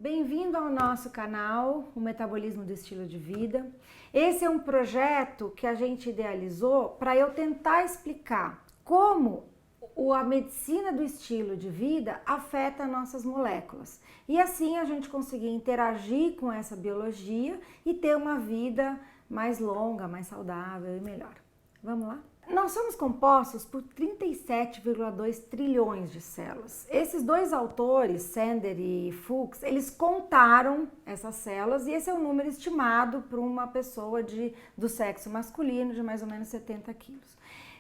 Bem-vindo ao nosso canal, o Metabolismo do Estilo de Vida. Esse é um projeto que a gente idealizou para eu tentar explicar como a medicina do estilo de vida afeta nossas moléculas. E assim a gente conseguir interagir com essa biologia e ter uma vida mais longa, mais saudável e melhor. Vamos lá? Nós somos compostos por 37,2 trilhões de células. Esses dois autores, Sander e Fuchs, eles contaram essas células e esse é o número estimado para uma pessoa do sexo masculino de mais ou menos 70 quilos.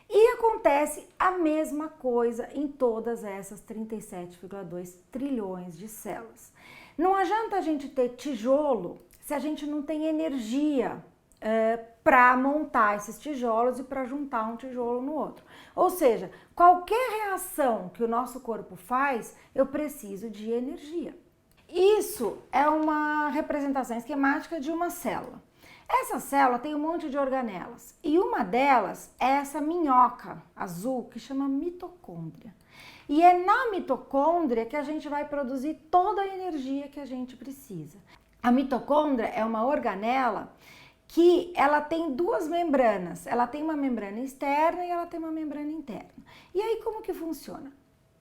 E acontece a mesma coisa em todas essas 37,2 trilhões de células. Não adianta a gente ter tijolo se a gente não tem energia para montar esses tijolos e para juntar um tijolo no outro. Ou seja, qualquer reação que o nosso corpo faz, eu preciso de energia. Isso é uma representação esquemática de uma célula. Essa célula tem um monte de organelas e uma delas é essa minhoca azul que chama mitocôndria. E é na mitocôndria que a gente vai produzir toda a energia que a gente precisa. A mitocôndria é uma organela que ela tem duas membranas, ela tem uma membrana externa e ela tem uma membrana interna. E aí como que funciona?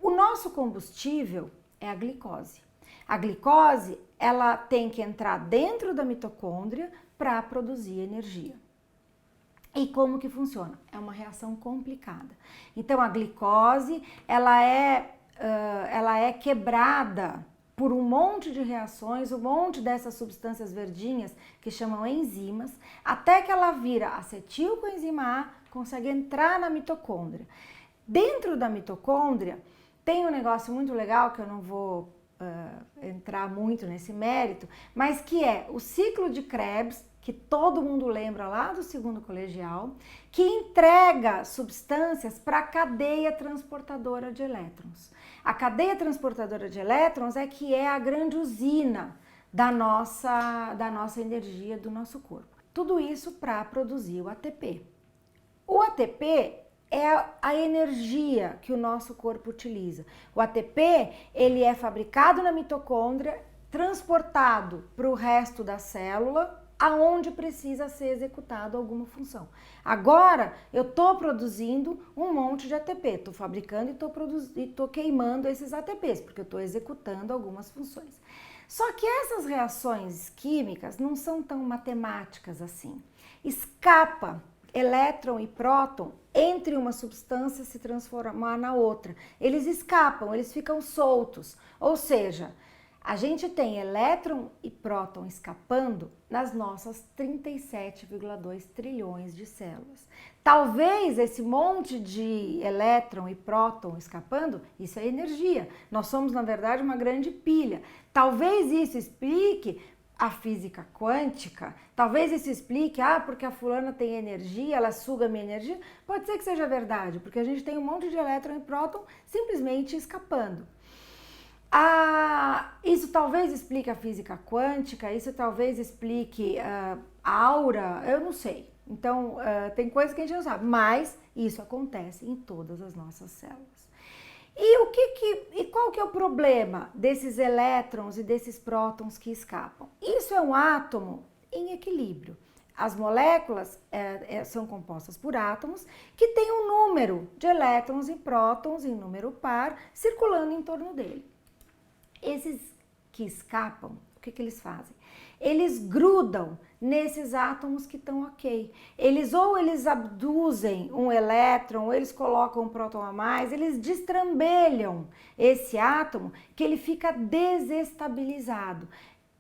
O nosso combustível é a glicose. A glicose, ela tem que entrar dentro da mitocôndria para produzir energia. E como que funciona? É uma reação complicada. Então a glicose, ela é quebrada por um monte de reações, um monte dessas substâncias verdinhas que chamam enzimas, até que ela vira acetilcoenzima A, consegue entrar na mitocôndria. Dentro da mitocôndria tem um negócio muito legal que eu não vou entrar muito nesse mérito, mas que é o ciclo de Krebs, que todo mundo lembra lá do segundo colegial, que entrega substâncias para a cadeia transportadora de elétrons. A cadeia transportadora de elétrons é que é a grande usina da nossa energia do nosso corpo. Tudo isso para produzir o ATP. O ATP é a energia que o nosso corpo utiliza. O ATP, ele é fabricado na mitocôndria, transportado para o resto da célula, aonde precisa ser executado alguma função. Agora, eu estou produzindo um monte de ATP, estou fabricando e estou queimando esses ATPs, porque eu estou executando algumas funções. Só que essas reações químicas não são tão matemáticas assim. Escapa elétron e próton entre uma substância se transformar na outra. Eles escapam, eles ficam soltos. Ou seja, a gente tem elétron e próton escapando nas nossas 37,2 trilhões de células. Talvez esse monte de elétron e próton escapando, isso é energia. Nós somos, na verdade, uma grande pilha. Talvez isso explique a física quântica, talvez isso explique, porque a fulana tem energia, ela suga minha energia. Pode ser que seja verdade, porque a gente tem um monte de elétron e próton simplesmente escapando. Isso talvez explique a física quântica, isso talvez explique a aura, eu não sei. Então, tem coisas que a gente não sabe, mas isso acontece em todas as nossas células. E qual que é o problema desses elétrons e desses prótons que escapam? Isso é um átomo em equilíbrio. As moléculas são compostas por átomos que têm um número de elétrons e prótons em número par circulando em torno dele. Esses que escapam, o que eles fazem? Eles grudam nesses átomos que estão ok. Eles abduzem um elétron, ou eles colocam um próton a mais, eles destrambelham esse átomo que ele fica desestabilizado.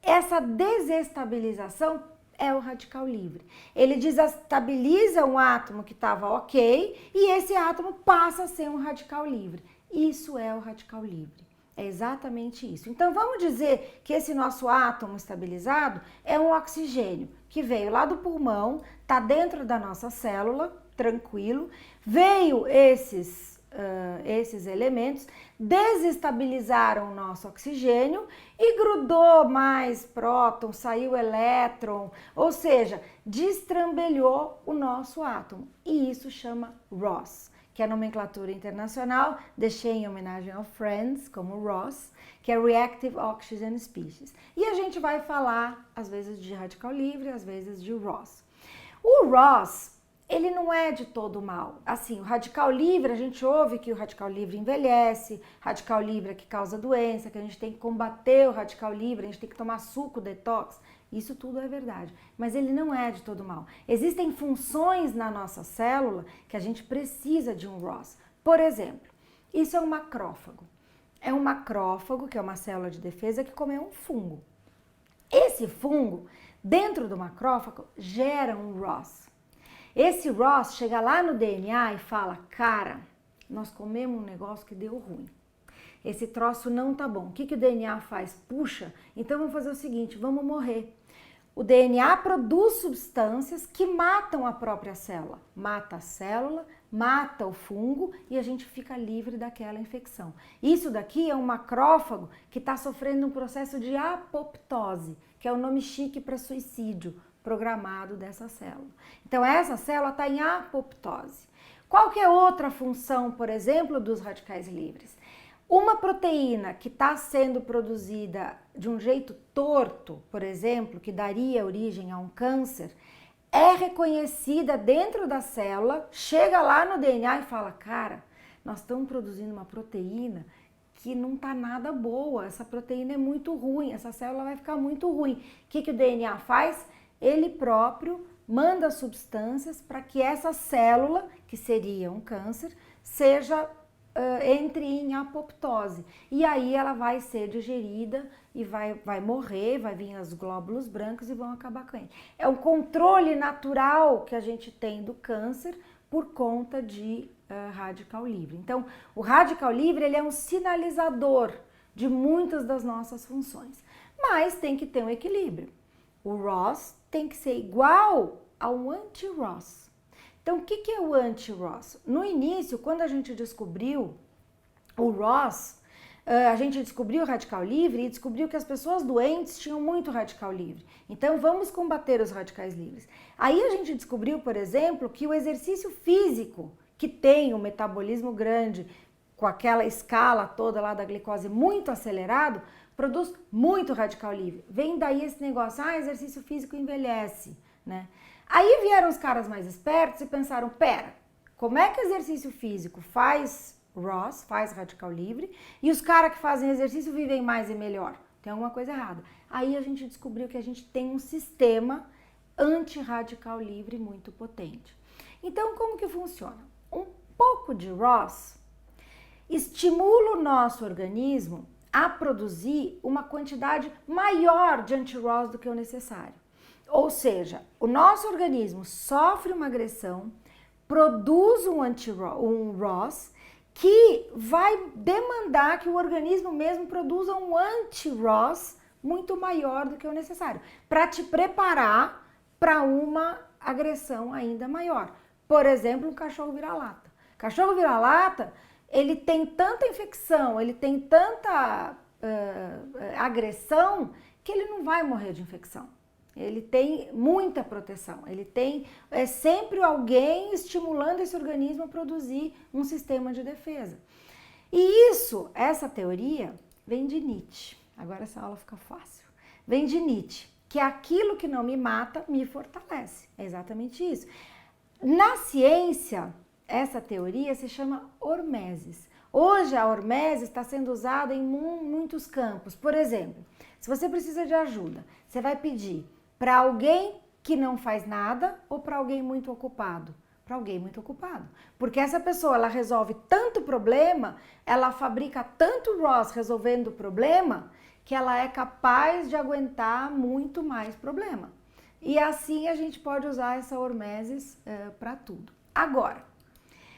Essa desestabilização é o radical livre. Ele desestabiliza um átomo que estava ok e esse átomo passa a ser um radical livre. Isso é o radical livre. É exatamente isso. Então vamos dizer que esse nosso átomo estabilizado é um oxigênio que veio lá do pulmão, está dentro da nossa célula, tranquilo, veio esses elementos, desestabilizaram o nosso oxigênio e grudou mais próton, saiu elétron, ou seja, destrambelhou o nosso átomo. E isso chama ROS, que é a nomenclatura internacional, deixei em homenagem ao Friends, como ROS, que é Reactive Oxygen Species. E a gente vai falar, às vezes, de radical livre, às vezes de ROS. O ROS, ele não é de todo mal. Assim, o radical livre, a gente ouve que o radical livre envelhece, radical livre é que causa doença, que a gente tem que combater o radical livre, a gente tem que tomar suco detox. Isso tudo é verdade, mas ele não é de todo mal. Existem funções na nossa célula que a gente precisa de um ROS. Por exemplo, isso é um macrófago. É um macrófago, que é uma célula de defesa que comeu um fungo. Esse fungo, dentro do macrófago, gera um ROS. Esse ROS chega lá no DNA e fala, cara, nós comemos um negócio que deu ruim. Esse troço não tá bom. O que o DNA faz? Puxa, então vamos fazer o seguinte, vamos morrer. O DNA produz substâncias que matam a própria célula. Mata a célula, mata o fungo e a gente fica livre daquela infecção. Isso daqui é um macrófago que está sofrendo um processo de apoptose, que é o nome chique para suicídio programado dessa célula. Então essa célula está em apoptose. Qual que é outra função, por exemplo, dos radicais livres? Uma proteína que está sendo produzida de um jeito torto, por exemplo, que daria origem a um câncer, é reconhecida dentro da célula, chega lá no DNA e fala, cara, nós estamos produzindo uma proteína que não está nada boa, essa proteína é muito ruim, essa célula vai ficar muito ruim. O que o DNA faz? Ele próprio manda substâncias para que essa célula, que seria um câncer, entre em apoptose. E aí ela vai ser digerida e vai morrer, vai vir os glóbulos brancos e vão acabar com ele. É um controle natural que a gente tem do câncer por conta de radical livre. Então, o radical livre ele é um sinalizador de muitas das nossas funções, mas tem que ter um equilíbrio. O ROS tem que ser igual ao anti-ROS. Então, o que é o anti-ROS? No início, quando a gente descobriu o ROS, a gente descobriu o radical livre e descobriu que as pessoas doentes tinham muito radical livre. Então, vamos combater os radicais livres. Aí a gente descobriu, por exemplo, que o exercício físico, que tem um metabolismo grande, com aquela escala toda lá da glicose muito acelerado, produz muito radical livre. Vem daí esse negócio, exercício físico envelhece, né? Aí vieram os caras mais espertos e pensaram, pera, como é que o exercício físico faz ROS, faz radical livre, e os caras que fazem exercício vivem mais e melhor? Tem alguma coisa errada. Aí a gente descobriu que a gente tem um sistema anti-radical livre muito potente. Então, como que funciona? Um pouco de ROS estimula o nosso organismo a produzir uma quantidade maior de anti-ROS do que o necessário. Ou seja, o nosso organismo sofre uma agressão, produz um ROS que vai demandar que o organismo mesmo produza um anti-ROS muito maior do que o necessário, para te preparar para uma agressão ainda maior. Por exemplo, um cachorro vira-lata. Cachorro vira-lata, ele tem tanta infecção, ele tem tanta agressão, que ele não vai morrer de infecção. Ele tem muita proteção, ele tem sempre alguém estimulando esse organismo a produzir um sistema de defesa. E essa teoria, vem de Nietzsche. Agora essa aula fica fácil. Vem de Nietzsche, que é aquilo que não me mata, me fortalece. É exatamente isso. Na ciência, essa teoria se chama hormeses. Hoje a hormese está sendo usada em muitos campos. Por exemplo, se você precisa de ajuda, você vai pedir para alguém que não faz nada ou para alguém muito ocupado? Para alguém muito ocupado. Porque essa pessoa, ela resolve tanto problema, ela fabrica tanto ROS resolvendo o problema, que ela é capaz de aguentar muito mais problema. E assim a gente pode usar essa hormeses para tudo. Agora,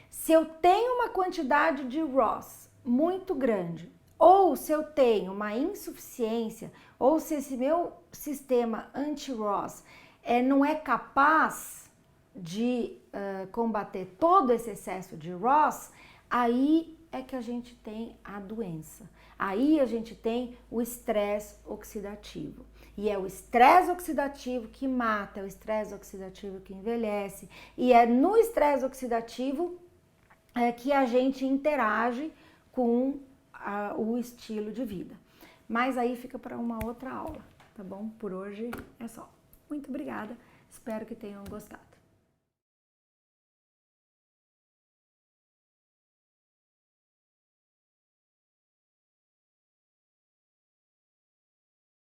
se eu tenho uma quantidade de ROS muito grande, ou se eu tenho uma insuficiência, ou se esse meu sistema anti-ROS não é capaz de combater todo esse excesso de ROS, aí é que a gente tem a doença. Aí a gente tem o estresse oxidativo. E é o estresse oxidativo que mata, é o estresse oxidativo que envelhece. E é no estresse oxidativo que a gente interage com o estilo de vida. Mas aí fica para uma outra aula, tá bom? Por hoje é só. Muito obrigada, espero que tenham gostado.